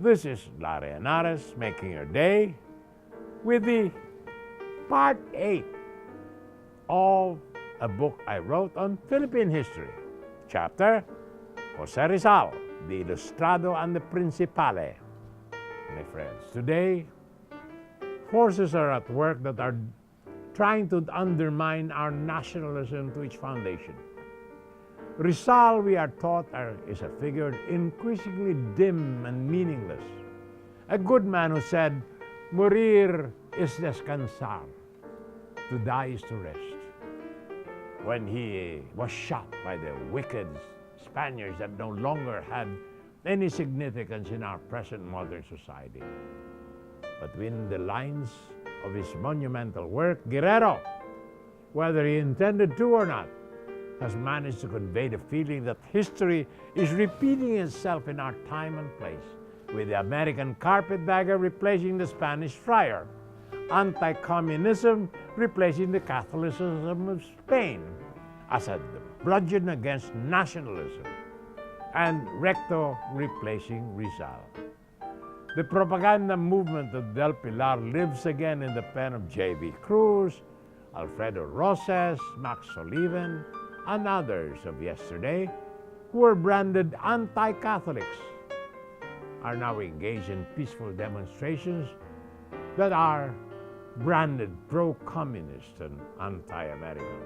This is Larry Henares making your day with the part 8 of a book I wrote on Philippine history. Chapter, Jose Rizal, the Ilustrado and the Principale. My friends, today, forces are at work that are trying to undermine our nationalism to its foundation. Rizal, we are taught, is a figure increasingly dim and meaningless. A good man who said, "Morir es descansar," to die is to rest. When he was shot by the wicked Spaniards that no longer had any significance in our present modern society. But within the lines of his monumental work, Guerrero, whether he intended to or not, has managed to convey the feeling that history is repeating itself in our time and place, with the American carpetbagger replacing the Spanish friar, anti-communism replacing the Catholicism of Spain as a bludgeon against nationalism, and Recto replacing Rizal. The propaganda movement of Del Pilar lives again in the pen of J.B. Cruz, Alfredo Roses, Max Sullivan, and others of yesterday who were branded anti-Catholics are now engaged in peaceful demonstrations that are branded pro-communist and anti-American.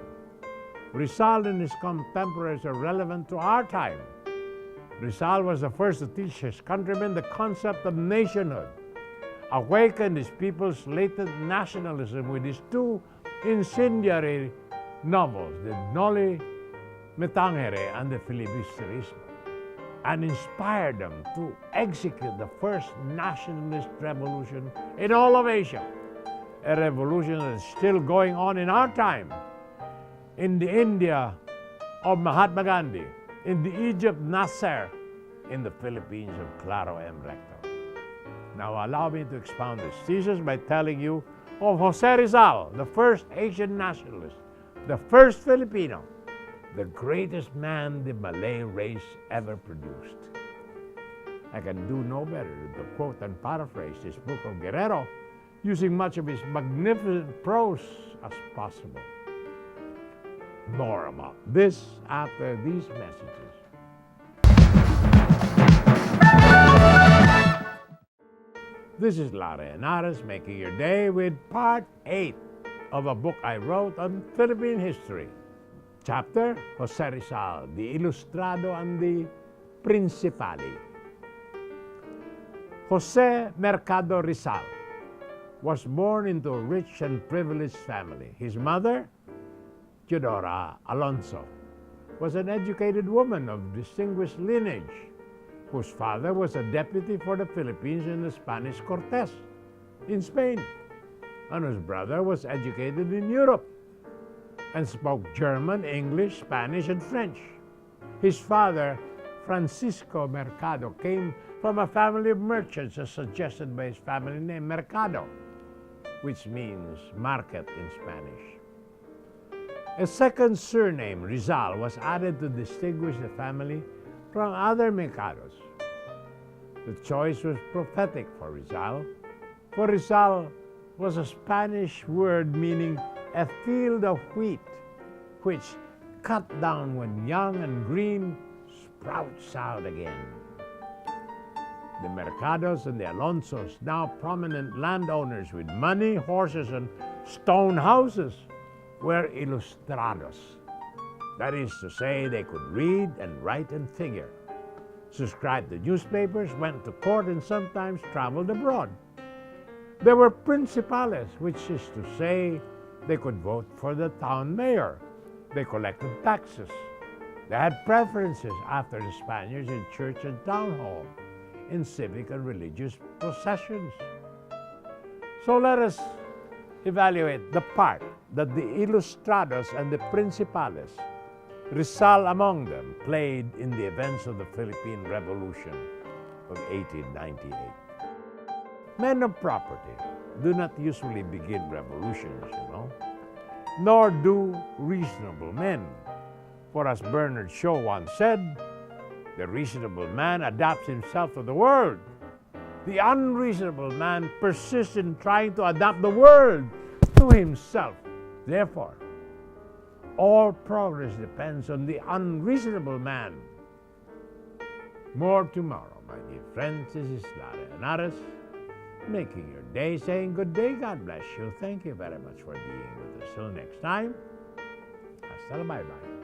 Rizal and his contemporaries are relevant to our time. Rizal was the first to teach his countrymen the concept of nationhood, awakened his people's latent nationalism with his two incendiary novels, the Noli Me Tangere and the Filibusterismo, and inspired them to execute the first nationalist revolution in all of Asia, a revolution that is still going on in our time, in the India of Mahatma Gandhi, in the Egypt Nasser, in the Philippines of Claro M. Recto. Now allow me to expound this thesis by telling you of Jose Rizal, the first Asian nationalist, the first Filipino, the greatest man the Malay race ever produced. I can do no better than to quote and paraphrase this book of Guerrero using much of his magnificent prose as possible. More about this after these messages. This is Larry Henares making your day with part 8 of a book I wrote on Philippine history. Chapter, Jose Rizal, the Ilustrado and the Principale. Jose Mercado Rizal was born into a rich and privileged family. His mother, Teodora Alonso, was an educated woman of distinguished lineage, whose father was a deputy for the Philippines in the Spanish Cortes in Spain, and whose brother was educated in Europe and spoke German, English, Spanish, and French. His father, Francisco Mercado, came from a family of merchants as suggested by his family name, Mercado, which means market in Spanish. A second surname, Rizal, was added to distinguish the family from other Mercados. The choice was prophetic for Rizal was a Spanish word meaning a field of wheat, which, cut down when young and green, sprouts out again. The Mercados and the Alonsos, now prominent landowners with money, horses, and stone houses, were ilustrados. That is to say, they could read and write and figure, subscribed to newspapers, went to court, and sometimes traveled abroad. There were principales, which is to say, they could vote for the town mayor. They collected taxes. They had preferences after the Spaniards in church and town hall, in civic and religious processions. So let us evaluate the part that the Ilustrados and the Principales, Rizal among them, played in the events of the Philippine Revolution of 1898. Men of property do not usually begin revolutions, nor do reasonable men. For as Bernard Shaw once said, the reasonable man adapts himself to the world, The unreasonable man persists in trying to adapt the world to himself. Therefore, all progress depends on the unreasonable man. More tomorrow, my dear friends. This is Henares, making your day, saying good day. God bless you. Thank you very much for being with us. Till next time, hasta la bye-bye.